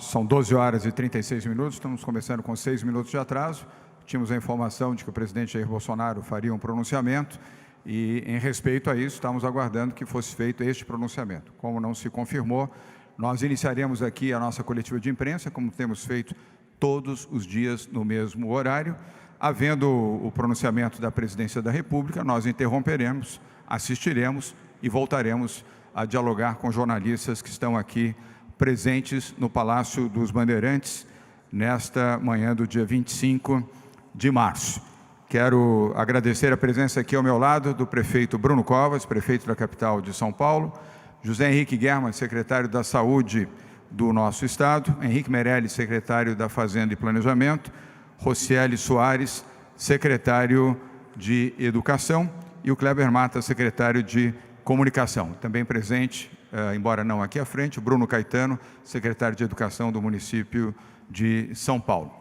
São 12 horas e 36 minutos, estamos começando com 6 minutos de atraso. Tínhamos a informação de que o presidente Jair Bolsonaro faria um pronunciamento e, em respeito a isso, estamos aguardando que fosse feito este pronunciamento. Como não se confirmou, nós iniciaremos aqui a nossa coletiva de imprensa, como temos feito todos os dias no mesmo horário. Havendo o pronunciamento da Presidência da República, nós interromperemos, assistiremos e voltaremos a dialogar com jornalistas que estão aqui presentes no Palácio dos Bandeirantes nesta manhã do dia 25 de março. Quero agradecer a presença aqui ao meu lado do prefeito Bruno Covas, prefeito da capital de São Paulo, José Henrique Guerra, secretário da Saúde do nosso estado, Henrique Meirelles, secretário da Fazenda e Planejamento, Rocieli Soares, secretário de Educação, e o Kleber Mata, secretário de Comunicação. Também presente, embora não aqui à frente, o Bruno Caetano, secretário de Educação do município de São Paulo.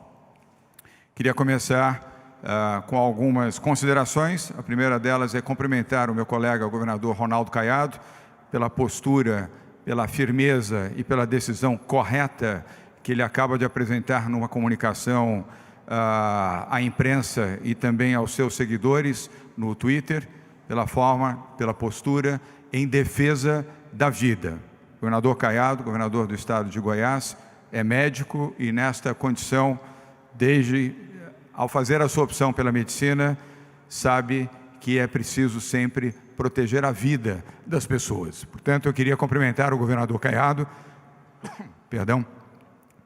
Queria começar com algumas considerações. A primeira delas é cumprimentar o meu colega, o governador Ronaldo Caiado, pela postura, pela firmeza e pela decisão correta que ele acaba de apresentar numa comunicação à imprensa e também aos seus seguidores no Twitter, pela forma, pela postura em defesa da vida. O governador Caiado, governador do estado de Goiás, é médico e nesta condição, ao fazer a sua opção pela medicina, sabe que é preciso sempre proteger a vida das pessoas. Portanto, eu queria cumprimentar o governador Caiado,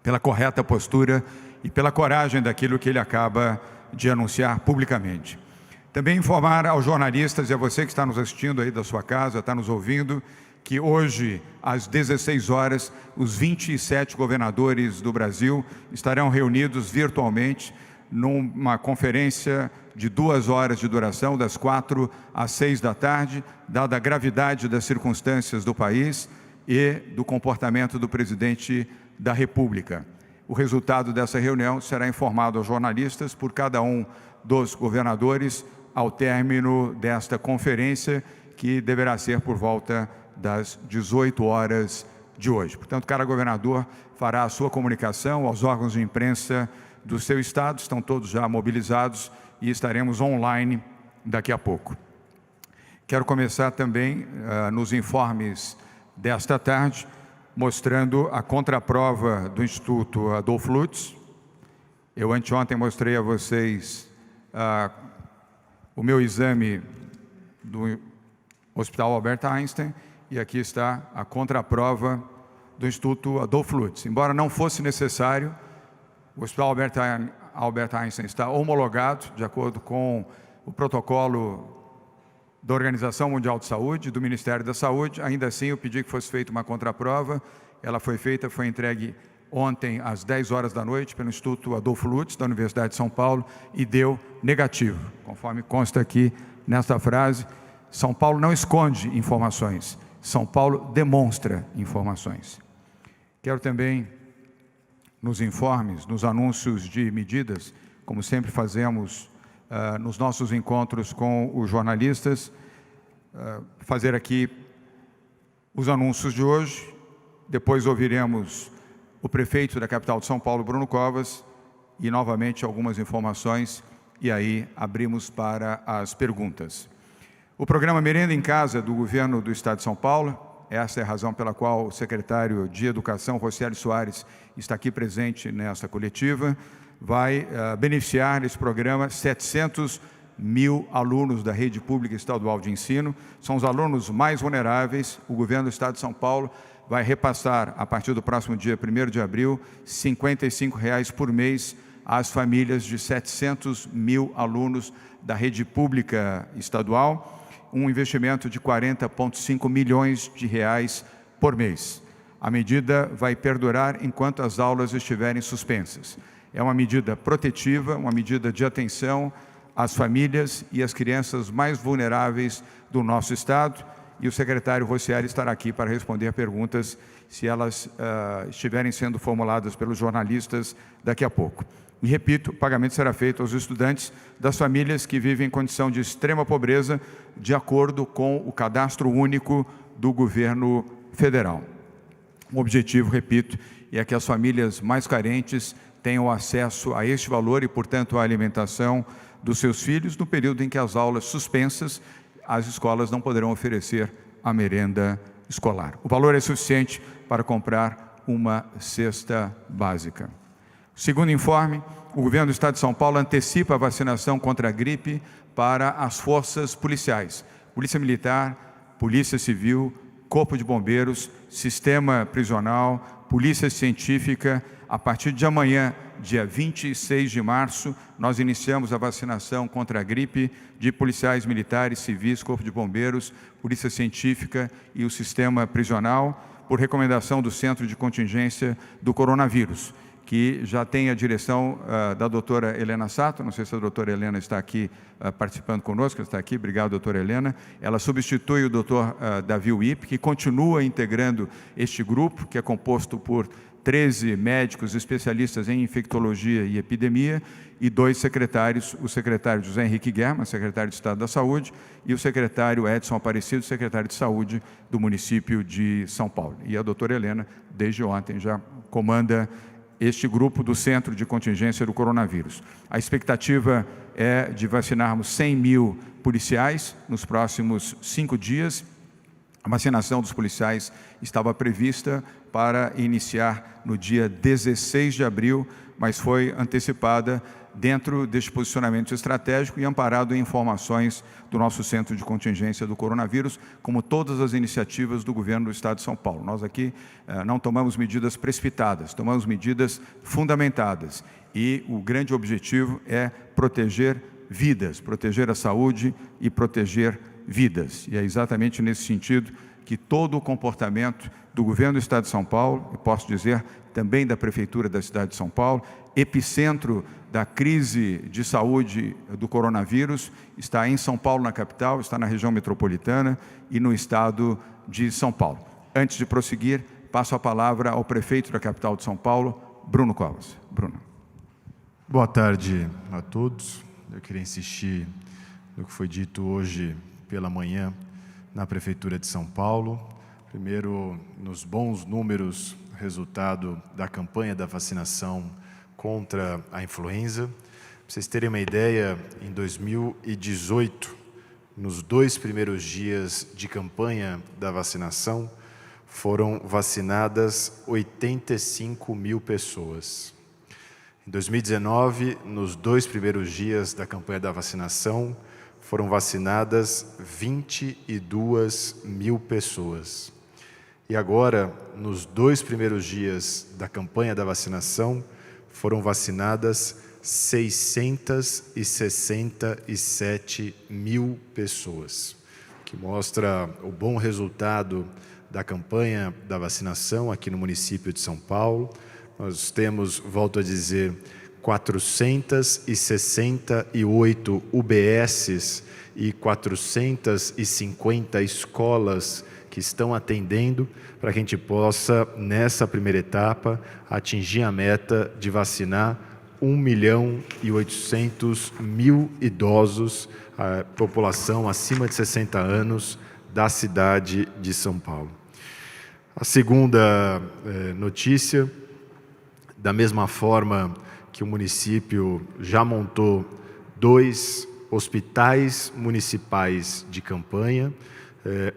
pela correta postura e pela coragem daquilo que ele acaba de anunciar publicamente. Também informar aos jornalistas e a você que está nos assistindo aí da sua casa, está nos ouvindo, que hoje, às 16 horas, os 27 governadores do Brasil estarão reunidos virtualmente numa conferência de 2 horas de duração, das 4 às 6 da tarde, dada a gravidade das circunstâncias do país e do comportamento do presidente da República. O resultado dessa reunião será informado aos jornalistas por cada um dos governadores ao término desta conferência, que deverá ser por volta das 18 horas de hoje. Portanto, cada governador fará a sua comunicação aos órgãos de imprensa do seu estado, estão todos já mobilizados e estaremos online daqui a pouco. Quero começar também nos informes desta tarde, mostrando a contraprova do Instituto Adolfo Lutz. Eu anteontem mostrei a vocês o meu exame do Hospital Albert Einstein e aqui está a contraprova do Instituto Adolfo Lutz. Embora não fosse necessário, o Hospital Albert Einstein está homologado de acordo com o protocolo da Organização Mundial de Saúde, do Ministério da Saúde. Ainda assim, eu pedi que fosse feita uma contraprova. Ela foi feita, foi entregue ontem às 10 horas da noite pelo Instituto Adolfo Lutz, da Universidade de São Paulo, e deu negativo. Conforme consta aqui nesta frase, São Paulo não esconde informações, São Paulo demonstra informações. Quero também, nos informes, nos anúncios de medidas, como sempre fazemos nos nossos encontros com os jornalistas, fazer aqui os anúncios de hoje. Depois ouviremos o prefeito da capital de São Paulo, Bruno Covas, e novamente algumas informações, e aí abrimos para as perguntas. O programa Merenda em Casa do governo do estado de São Paulo, essa é a razão pela qual o secretário de Educação, Rocieli Soares, está aqui presente nesta coletiva, vai beneficiar nesse programa 700 mil alunos da rede pública estadual de ensino. São os alunos mais vulneráveis. O governo do estado de São Paulo vai repassar, a partir do próximo dia 1º de abril, R$ 55,00 por mês às famílias de 700 mil alunos da rede pública estadual, um investimento de 40,5 milhões de reais por mês. A medida vai perdurar enquanto as aulas estiverem suspensas. É uma medida protetiva, uma medida de atenção às famílias e às crianças mais vulneráveis do nosso estado, e o secretário Rocieli estará aqui para responder perguntas, se elas estiverem sendo formuladas pelos jornalistas daqui a pouco. E repito, o pagamento será feito aos estudantes das famílias que vivem em condição de extrema pobreza, de acordo com o cadastro único do governo federal. O objetivo, repito, e a que as famílias mais carentes tenham acesso a este valor e, portanto, à alimentação dos seus filhos no período em que as aulas suspensas, as escolas não poderão oferecer a merenda escolar. O valor é suficiente para comprar uma cesta básica. Segundo informe, o governo do Estado de São Paulo antecipa a vacinação contra a gripe para as forças policiais, Polícia Militar, Polícia Civil, Corpo de Bombeiros, Sistema Prisional, Polícia Científica. A partir de amanhã, dia 26 de março, nós iniciamos a vacinação contra a gripe de policiais militares, civis, Corpo de Bombeiros, Polícia Científica e o Sistema Prisional, por recomendação do Centro de Contingência do Coronavírus, que já tem a direção da doutora Helena Sato. Não sei se a doutora Helena está aqui participando conosco. Ela está aqui, obrigado, doutora Helena. Ela substitui o doutor Davi Wipp, que continua integrando este grupo, que é composto por 13 médicos especialistas em infectologia e epidemia e 2 secretários, o secretário José Henrique Guerra, secretário de Estado da Saúde, e o secretário Edson Aparecido, secretário de Saúde do município de São Paulo. E a doutora Helena, desde ontem, já comanda este grupo do Centro de Contingência do Coronavírus. A expectativa é de vacinarmos 100 mil policiais nos próximos 5 dias. A vacinação dos policiais estava prevista para iniciar no dia 16 de abril, mas foi antecipada dentro deste posicionamento estratégico e amparado em informações do nosso Centro de Contingência do Coronavírus, como todas as iniciativas do governo do Estado de São Paulo. Nós aqui não tomamos medidas precipitadas, tomamos medidas fundamentadas, e o grande objetivo é proteger vidas, proteger a saúde e proteger vidas. E é exatamente nesse sentido que todo o comportamento do governo do Estado de São Paulo, e posso dizer também da Prefeitura da cidade de São Paulo, epicentro da crise de saúde do coronavírus, está em São Paulo, na capital, está na região metropolitana e no estado de São Paulo. Antes de prosseguir, passo a palavra ao prefeito da capital de São Paulo, Bruno Covas. Bruno. Boa tarde a todos. Eu queria insistir no que foi dito hoje pela manhã na Prefeitura de São Paulo. Primeiro, nos bons números, resultado da campanha da vacinação contra a influenza. Para vocês terem uma ideia, em 2018, nos 2 primeiros dias de campanha da vacinação, foram vacinadas 85 mil pessoas. Em 2019, nos 2 primeiros dias da campanha da vacinação, foram vacinadas 22 mil pessoas. E agora, nos 2 primeiros dias da campanha da vacinação, foram vacinadas 667 mil pessoas, que mostra o bom resultado da campanha da vacinação aqui no município de São Paulo. Nós temos, volto a dizer, 468 UBSs e 450 escolas que estão atendendo para que a gente possa, nessa primeira etapa, atingir a meta de vacinar 1.800.000 idosos, a população acima de 60 anos da cidade de São Paulo. A segunda notícia, da mesma forma que o município já montou 2 hospitais municipais de campanha,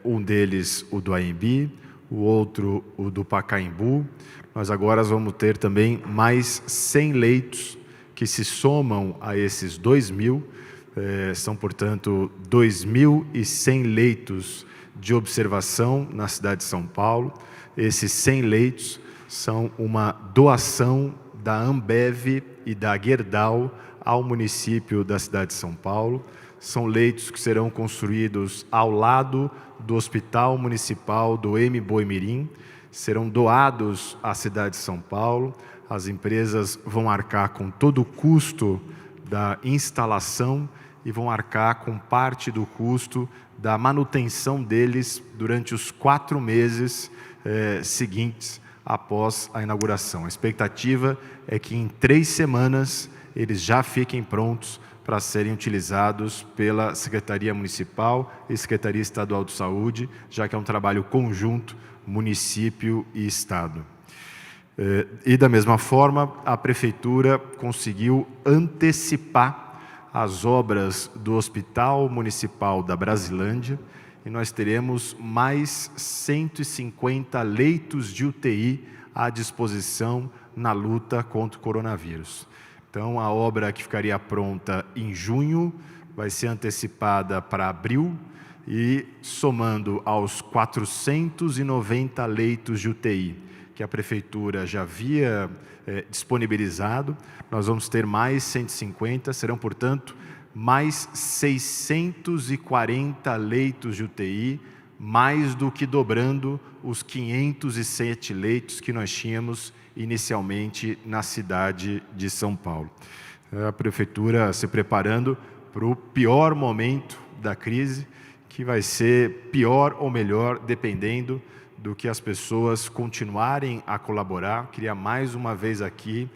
um deles o do AMB, o outro o do Pacaembu. Nós agora vamos ter também mais 100 leitos que se somam a esses 2.000, são, portanto, 2.100 leitos de observação na cidade de São Paulo. Esses 100 leitos são uma doação da Ambev e da Gerdau ao município da cidade de São Paulo. São leitos que serão construídos ao lado do Hospital Municipal do Boimirim, serão doados à cidade de São Paulo. As empresas vão arcar com todo o custo da instalação e vão arcar com parte do custo da manutenção deles durante os 4 meses seguintes após a inauguração. A expectativa é que em 3 semanas eles já fiquem prontos para serem utilizados pela Secretaria Municipal e Secretaria Estadual de Saúde, já que é um trabalho conjunto, município e Estado. E da mesma forma, a Prefeitura conseguiu antecipar as obras do Hospital Municipal da Brasilândia, e nós teremos mais 150 leitos de UTI à disposição na luta contra o coronavírus. Então, a obra que ficaria pronta em junho vai ser antecipada para abril, e somando aos 490 leitos de UTI que a Prefeitura já havia disponibilizado, nós vamos ter mais 150, serão, portanto, mais 640 leitos de UTI, mais do que dobrando os 507 leitos que nós tínhamos inicialmente na cidade de São Paulo. A Prefeitura se preparando para o pior momento da crise, que vai ser pior ou melhor, dependendo do que as pessoas continuarem a colaborar. Queria mais uma vez aqui,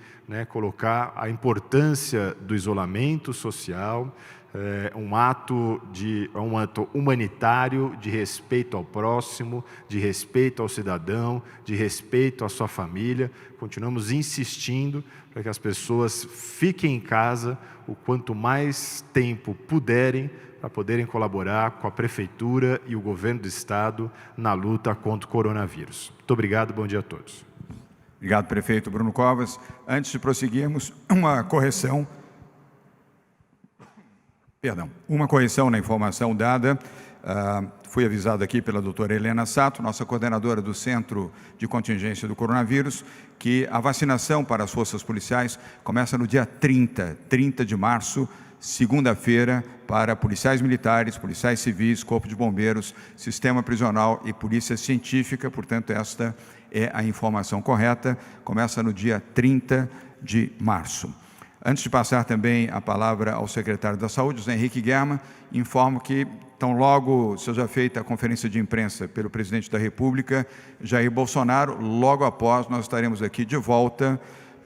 colocar a importância do isolamento social, um ato humanitário de respeito ao próximo, de respeito ao cidadão, de respeito à sua família. Continuamos insistindo para que as pessoas fiquem em casa o quanto mais tempo puderem, para poderem colaborar com a Prefeitura e o Governo do Estado na luta contra o coronavírus. Muito obrigado, bom dia a todos. Obrigado, prefeito Bruno Covas. Antes de prosseguirmos, uma correção na informação dada. Fui avisado aqui pela doutora Helena Sato, nossa coordenadora do Centro de Contingência do Coronavírus, que a vacinação para as forças policiais começa no dia 30 de março, segunda-feira, para policiais militares, policiais civis, corpo de bombeiros, sistema prisional e polícia científica. Portanto, esta é a informação correta. Começa no dia 30 de março. Antes de passar também a palavra ao secretário da Saúde, José Henrique Guerma, informo que, tão logo seja feita a conferência de imprensa pelo presidente da República, Jair Bolsonaro, logo após nós estaremos aqui de volta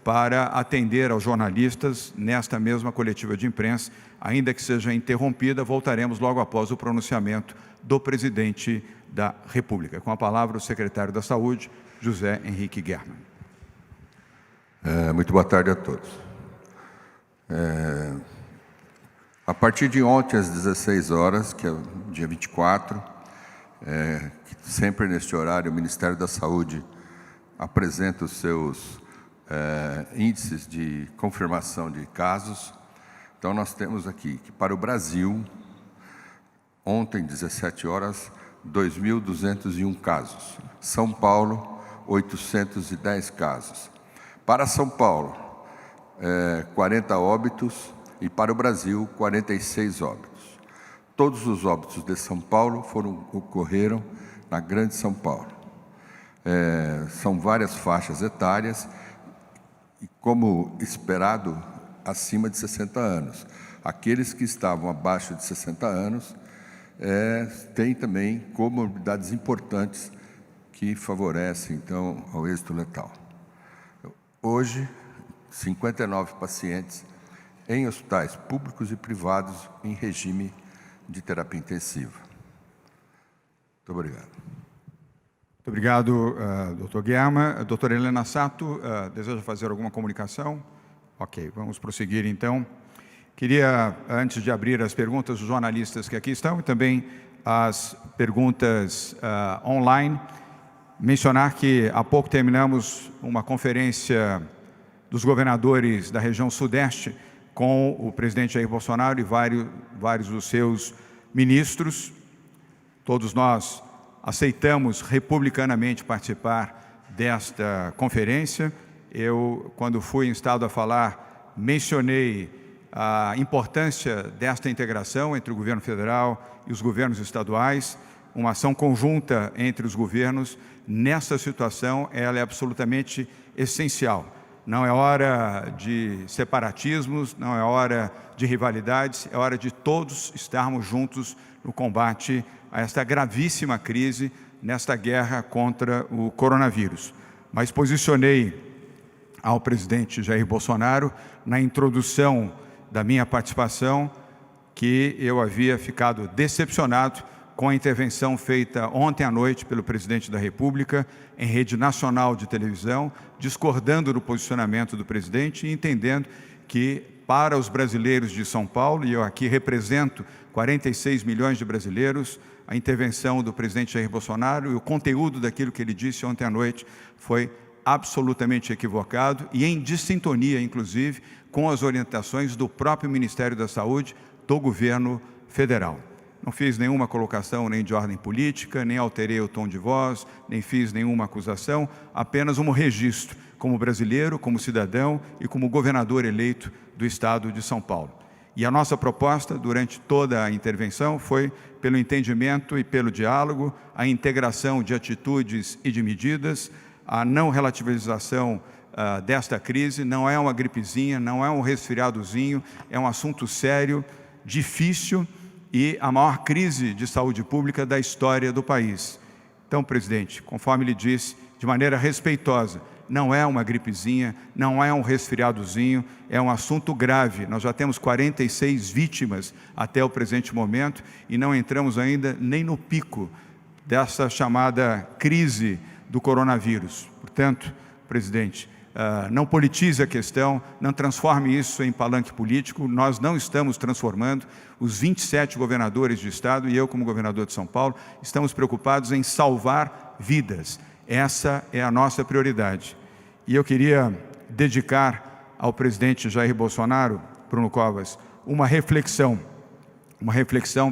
para atender aos jornalistas nesta mesma coletiva de imprensa. Ainda que seja interrompida, voltaremos logo após o pronunciamento do presidente da República. Com a palavra, o secretário da Saúde, José Henrique Guerma. Muito boa tarde a todos. A partir de ontem, às 16 horas, que é o dia 24, sempre neste horário, o Ministério da Saúde apresenta os seus índices de confirmação de casos. Então, nós temos aqui que para o Brasil, ontem, 17 horas, 2.201 casos. São Paulo, 810 casos. Para São Paulo, 40 óbitos, e para o Brasil, 46 óbitos. Todos os óbitos de São Paulo ocorreram na Grande São Paulo. São várias faixas etárias, e, como esperado, acima de 60 anos. Aqueles que estavam abaixo de 60 anos têm também comorbidades importantes que favorecem, então, ao êxito letal. Hoje, 59 pacientes em hospitais públicos e privados em regime de terapia intensiva. Muito obrigado. Muito obrigado, doutor Guerma. Doutora Helena Sato, deseja fazer alguma comunicação? Ok, vamos prosseguir então. Queria, antes de abrir as perguntas dos jornalistas que aqui estão e também as perguntas online, mencionar que há pouco terminamos uma conferência dos governadores da região sudeste com o presidente Jair Bolsonaro e vários dos seus ministros. Todos nós aceitamos republicanamente participar desta conferência. Eu, quando fui instado a falar, mencionei a importância desta integração entre o governo federal e os governos estaduais, uma ação conjunta entre os governos. Nessa situação, ela é absolutamente essencial. Não é hora de separatismos, não é hora de rivalidades, é hora de todos estarmos juntos no combate a esta gravíssima crise, nesta guerra contra o coronavírus. Mas posicionei ao presidente Jair Bolsonaro, na introdução da minha participação, que eu havia ficado decepcionado com a intervenção feita ontem à noite pelo presidente da República em rede nacional de televisão, discordando do posicionamento do presidente e entendendo que, para os brasileiros de São Paulo, e eu aqui represento 46 milhões de brasileiros, a intervenção do presidente Jair Bolsonaro e o conteúdo daquilo que ele disse ontem à noite foi absolutamente equivocado e em dissintonia, inclusive, com as orientações do próprio Ministério da Saúde do governo federal. Não fiz nenhuma colocação nem de ordem política, nem alterei o tom de voz, nem fiz nenhuma acusação, apenas um registro como brasileiro, como cidadão e como governador eleito do Estado de São Paulo. E a nossa proposta, durante toda a intervenção, foi pelo entendimento e pelo diálogo, a integração de atitudes e de medidas, a não relativização desta crise. Não é uma gripezinha, não é um resfriadozinho, é um assunto sério, difícil e a maior crise de saúde pública da história do país. Então, presidente, conforme lhe disse, de maneira respeitosa, não é uma gripezinha, não é um resfriadozinho, é um assunto grave. Nós já temos 46 vítimas até o presente momento e não entramos ainda nem no pico dessa chamada crise do coronavírus. Portanto, presidente, não politize a questão, não transforme isso em palanque político. Nós não estamos transformando. Os 27 governadores de Estado e eu, como governador de São Paulo, estamos preocupados em salvar vidas. Essa é a nossa prioridade. E eu queria dedicar ao presidente Jair Bolsonaro, Bruno Covas, uma reflexão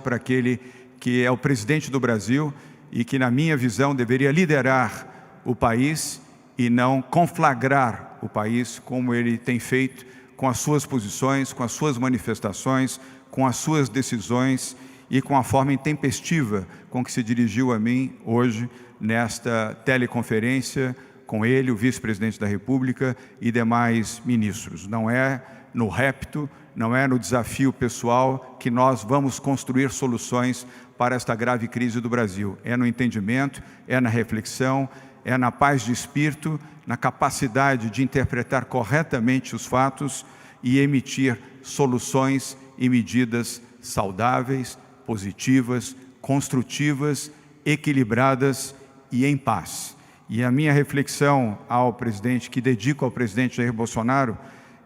para aquele que é o presidente do Brasil e que, na minha visão, deveria liderar o país e não conflagrar o país como ele tem feito com as suas posições, com as suas manifestações, com as suas decisões e com a forma intempestiva com que se dirigiu a mim hoje nesta teleconferência com ele, o vice-presidente da República e demais ministros. Não é no repto, não é no desafio pessoal que nós vamos construir soluções para esta grave crise do Brasil. É no entendimento, é na reflexão, é na paz de espírito, na capacidade de interpretar corretamente os fatos e emitir soluções e medidas saudáveis, positivas, construtivas, equilibradas e em paz. E a minha reflexão ao presidente, que dedico ao presidente Jair Bolsonaro,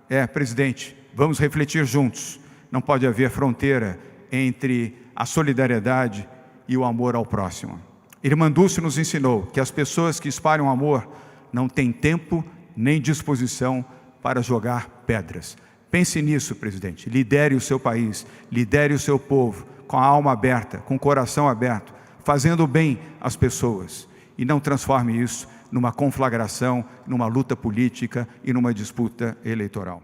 é: presidente, vamos refletir juntos. Não pode haver fronteira entre a solidariedade e o amor ao próximo. Irmã Dulce nos ensinou que as pessoas que espalham amor não têm tempo nem disposição para jogar pedras. Pense nisso, presidente. Lidere o seu país, lidere o seu povo, com a alma aberta, com o coração aberto, fazendo bem às pessoas. E não transforme isso numa conflagração, numa luta política e numa disputa eleitoral.